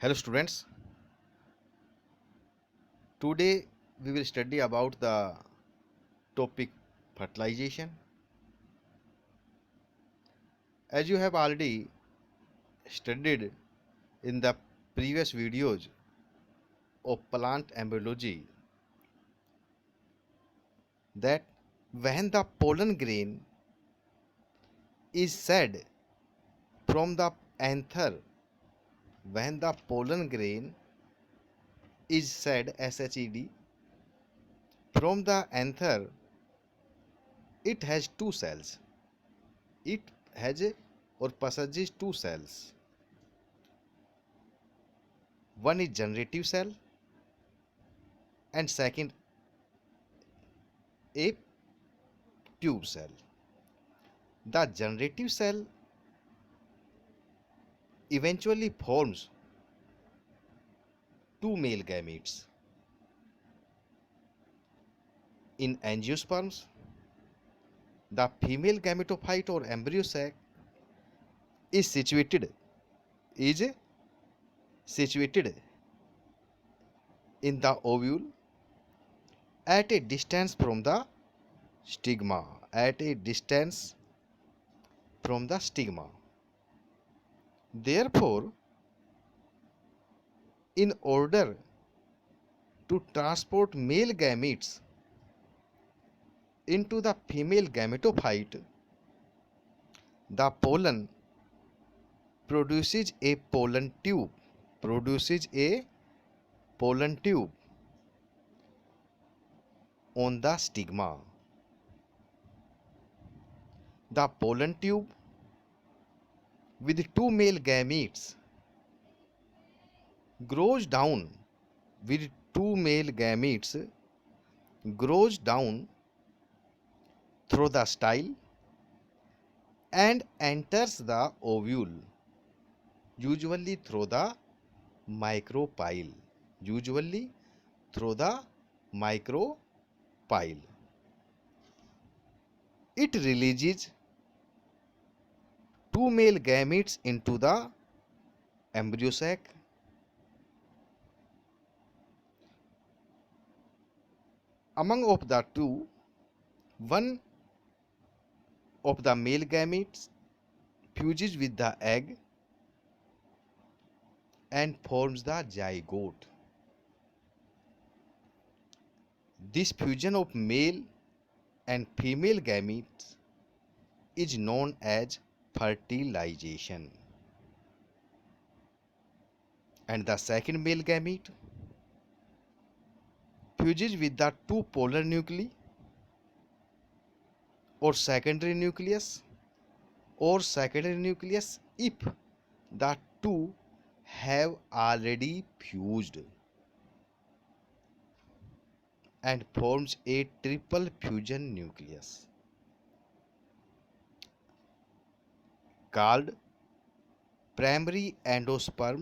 Hello students, today we will study about the topic fertilization. As you have already studied in the previous videos of plant embryology, that when the pollen grain is shed from the anther, when the pollen grain is shed from the anther, it has two cells. It has or possesses two cells. One is generative cell and second a tube cell. The generative cell eventually forms two male gametes. In angiosperms, the female gametophyte or embryo sac is is situated in the ovule at a distance from the stigma. At a distance from the stigma. Therefore, in order to transport male gametes into the female gametophyte, the pollen produces a pollen tube on the stigma. The pollen tube with two male gametes grows down with two male gametes grows down through the style and enters the ovule, usually through the micropyle. It releases two male gametes into the embryo sac. Among of the two, one of the male gametes fuses with the egg and forms the zygote. This fusion of male and female gametes is known as fertilization. And the second male gamete fuses with the two polar nuclei or secondary nucleus if the two have already fused and forms a triple fusion nucleus called primary endosperm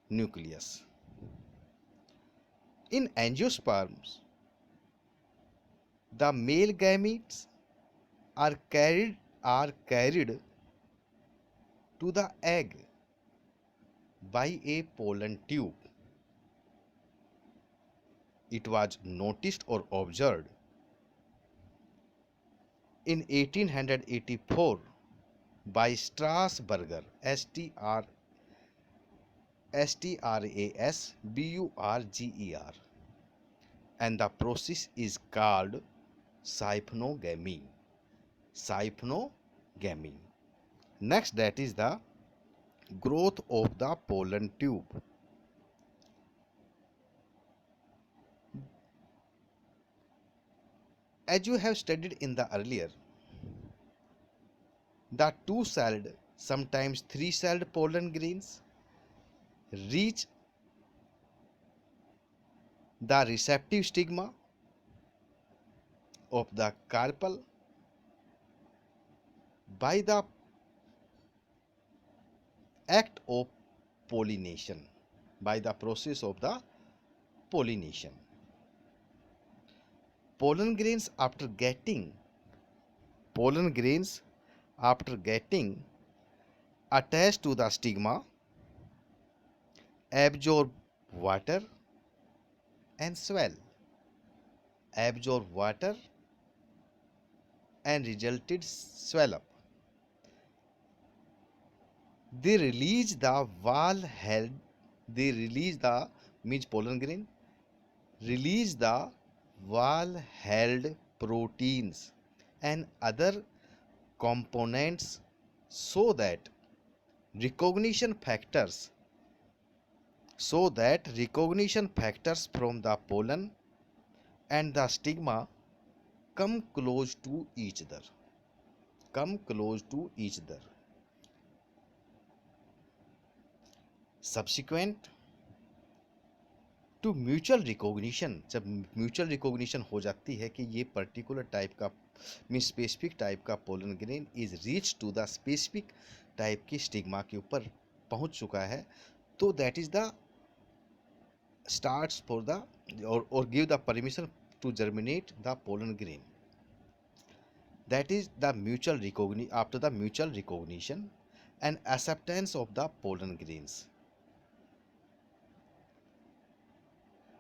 nucleus. In angiosperms, the male gametes are carried to the egg by a pollen tube. It was noticed or observed in 1884 by Strasburger, Strasburger, and the process is called siphonogamy. Next, that is the growth of the pollen tube. As you have studied in the earlier, the two-celled, sometimes three-celled pollen grains reach the receptive stigma of the carpel by the act of pollination, by the process of the pollination. Pollen grains after getting attach to the stigma, absorb water and swell, absorb water and resulted swell up. They release the wall held, they release the means pollen grain, release the wall held proteins and other components so that recognition factors from the pollen and the stigma come close to each other, subsequent to mutual recognition, जब mutual recognition हो जाती है कि ये particular type का mean specific type का pollen grain is reach to the specific type की stigma के ऊपर पहुंच चुका है, तो that is the starts for the और give the permission to germinate the pollen grain. That is the mutual recognition. After the mutual recognition and acceptance of the pollen grains,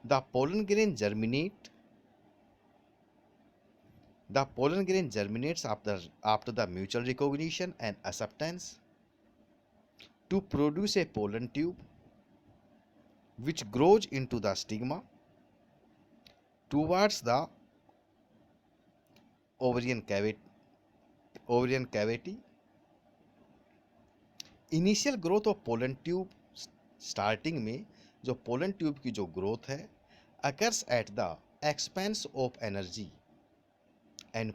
the pollen grain germinate. The pollen grain germinates after the mutual recognition and acceptance to produce a pollen tube which grows into the stigma towards the ovarian cavity. Initial growth of pollen tube, starting में जो pollen tube की जो growth है occurs at the expense of energy and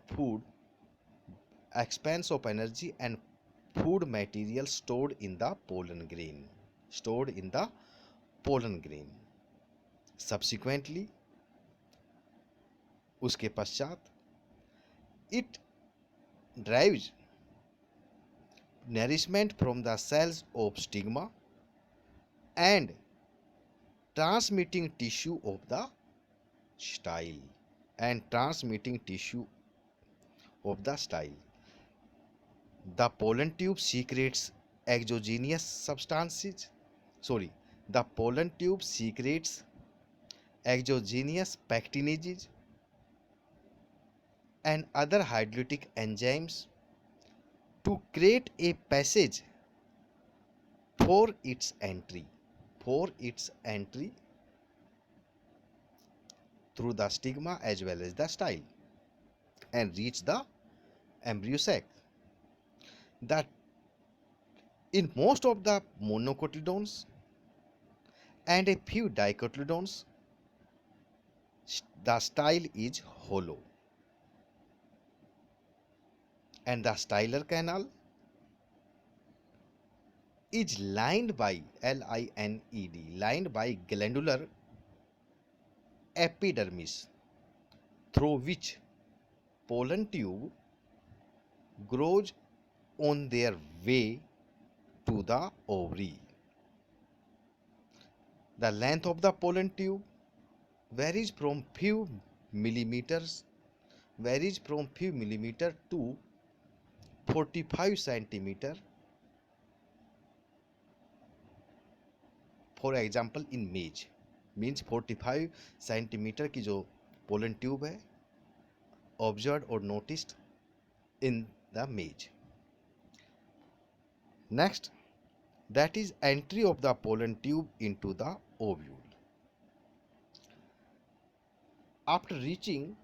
food material stored in the pollen grain. Subsequently, उसके पश्चात it derives nourishment from the cells of stigma and transmitting tissue of the style. The pollen tube secretes exogenous substances. The pollen tube secretes exogenous pectinases and other hydrolytic enzymes to create a passage for its entry through the stigma as well as the style and reach the embryo sac. That in most of the monocotyledons and a few dicotyledons, the style is hollow and the stylar canal is lined by glandular epidermis through which pollen tube grows on their way to the ovary. The length of the pollen tube varies from few millimeter to 45 centimeter. For example, in maize means 45 centimeter की जो pollen tube है observed or noticed in the maize. Next, that is entry of the pollen tube into the ovule. After reaching,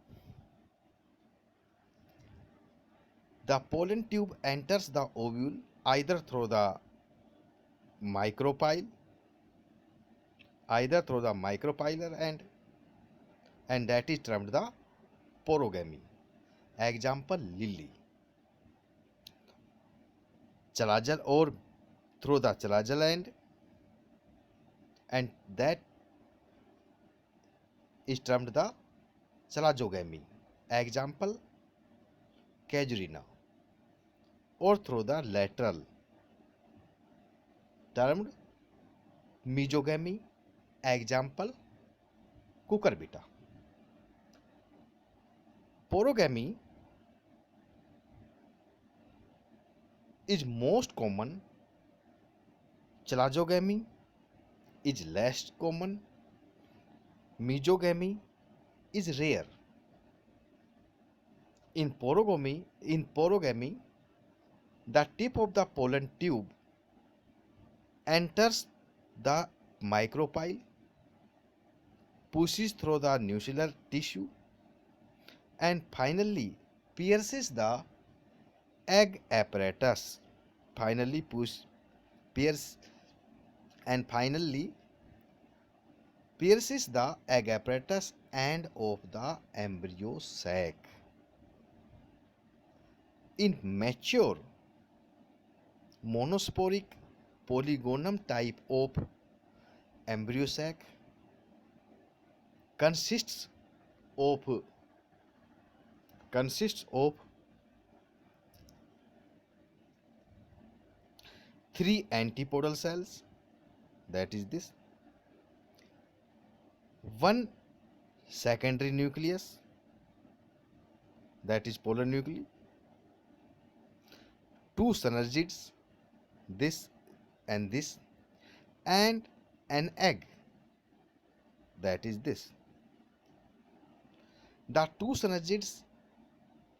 the pollen tube enters the ovule either through the micropyle end, and that is termed the porogamy. Example, lily. Chalazal or through the chalazal end, and that is termed the chalazogamy. Example, casuarina. Or through the lateral, termed mesogamy. Example, cucurbita. Porogamy is most common Chalazogamy is less common. Mesogamy is rare. In porogamy, the tip of the pollen tube enters the micropyle, pushes through the nuclear tissue, and finally pierces the egg apparatus. Finally pierce and finally pierces the egg apparatus and of the embryo sac. In mature monosporic polygonum type of embryo sac consists of consists of three antipodal cells, that is this, one secondary nucleus, that is polar nuclei, two synergids, this and this, and an egg, that is this. The two synergids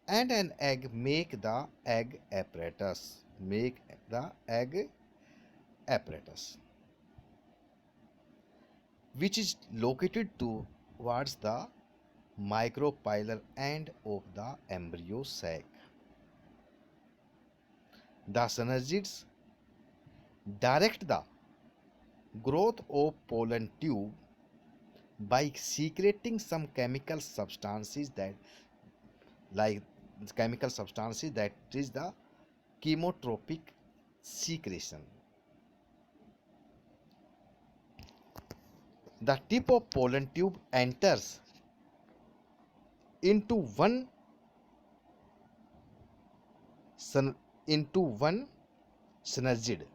and an egg make the egg apparatus. Which is located towards the micropylar end of the embryo sac. The synergids direct the growth of pollen tube by secreting some chemical substances that is the chemotropic secretion. The tip of pollen tube enters into one synergid.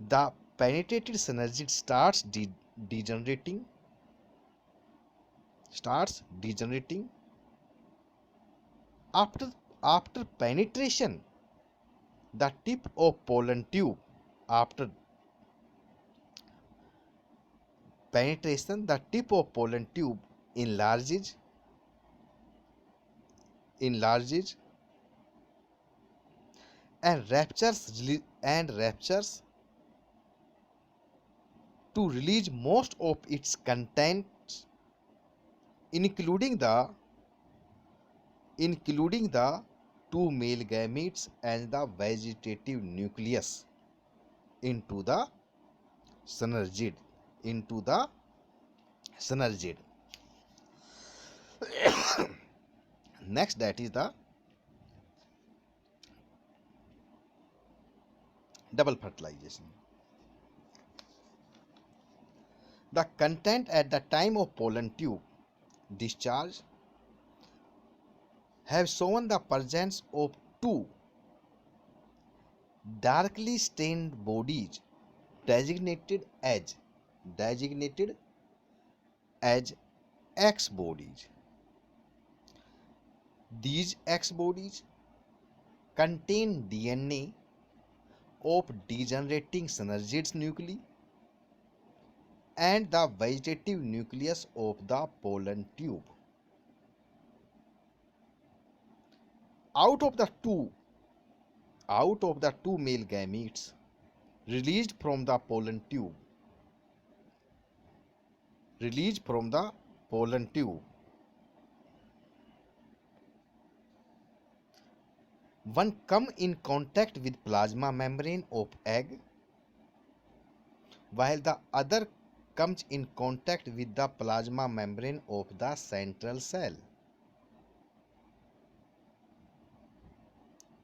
The penetrated synergid starts degenerating. After penetration, the tip of pollen tube enlarges and ruptures to release most of its contents, including the two male gametes and the vegetative nucleus into the synergid. Next, that is the double fertilization. The content at the time of pollen tube discharge have shown the presence of two darkly stained bodies designated as X bodies. These X bodies contain DNA of degenerating synergid nuclei and the vegetative nucleus of the pollen tube. Out of the two male gametes released from the pollen tube, one come in contact with plasma membrane of egg, while the other comes in contact with the plasma membrane of the central cell.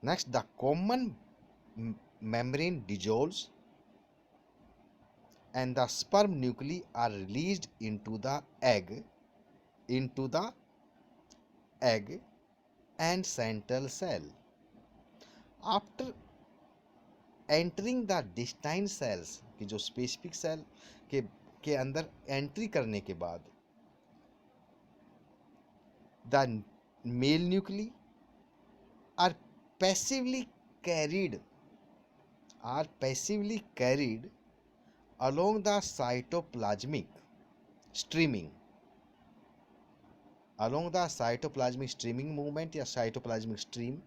Next, the common membrane dissolves and the sperm nuclei are released into the egg and central cell. After entering the destined cells की जो specific cell के अंदर entry करने के बाद the male nuclei are passively carried are passively carried along the cytoplasmic streaming movement या cytoplasmic stream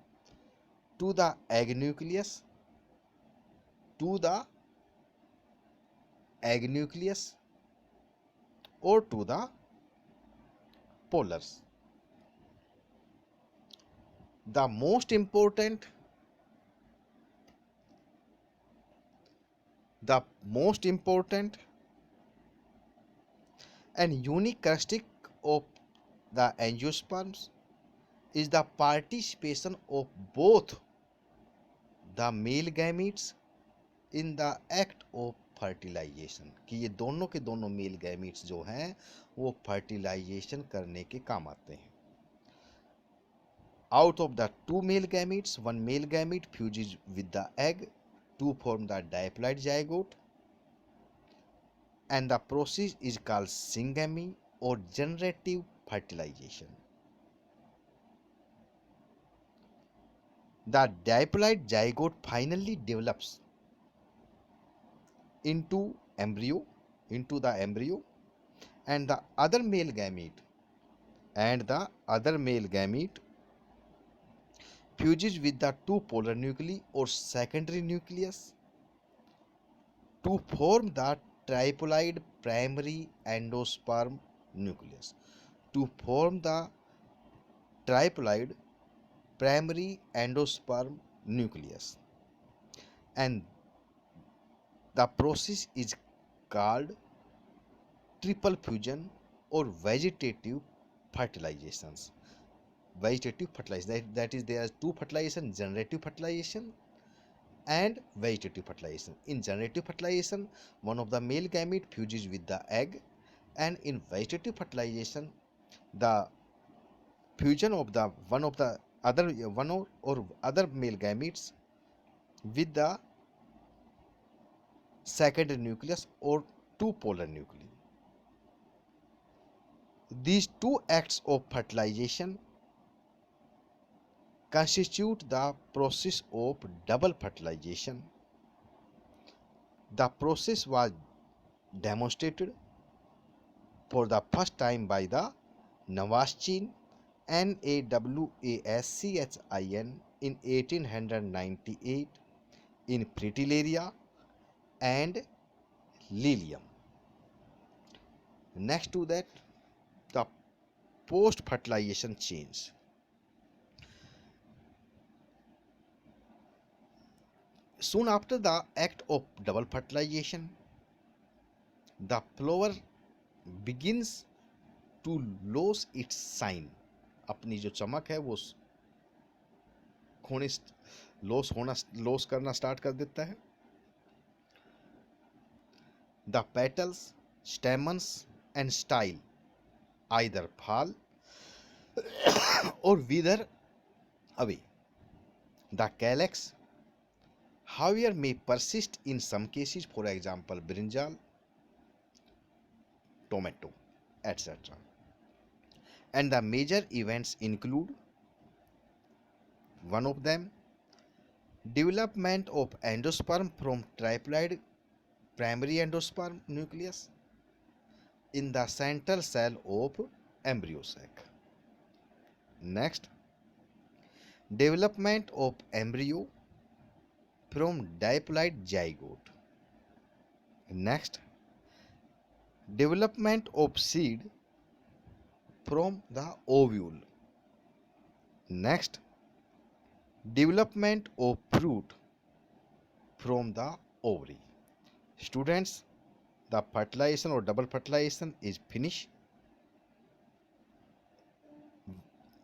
to the egg nucleus or to the polars. The most important and unique characteristic of the angiosperms is the participation of both the male gametes in the act of fertilization, कि ये दोनों के दोनों male gametes जो हैं वो fertilisation करने के काम आते हैं. Out of the two male gametes, one male gamete fuses with the egg to form the diploid zygote, and the process is called syngamy or generative fertilization. The diploid zygote finally develops into the embryo, and the other male gamete fuses with the two polar nuclei or secondary nucleus to form the triploid primary endosperm nucleus. To form the triploid primary endosperm nucleus, and the process is called triple fusion or vegetative fertilizations. That is, there are two fertilization: generative fertilization and vegetative fertilization. In generative fertilization, one of the male gamete fuses with the egg, and in vegetative fertilization, the fusion of the one or other male gametes with the secondary nucleus or two polar nuclei. These two acts of fertilization constitute the process of double fertilization. The process was demonstrated for the first time by the Navaschin NAWASCHIN in 1898 in Fritillaria and Lilium. Next to that, the post-fertilization change. Soon after the act of double fertilization, the flower begins to lose its shine. अपनी जो चमक है वो loss करना start कर देता है. The petals, stamens and style either fall or wither away. The calyx, however, may persist in some cases, for example, brinjal, tomato, etc. And the major events include: one of them, development of endosperm from triploid primary endosperm nucleus in the central cell of embryo sac. Next, development of embryo from diploid zygote. Next, development of seed from the ovule. Next, development of fruit from the ovary. Students, the fertilization or double fertilization is finished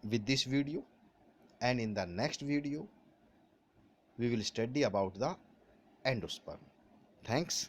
with this video, and in the next video we will study about the endosperm. Thanks.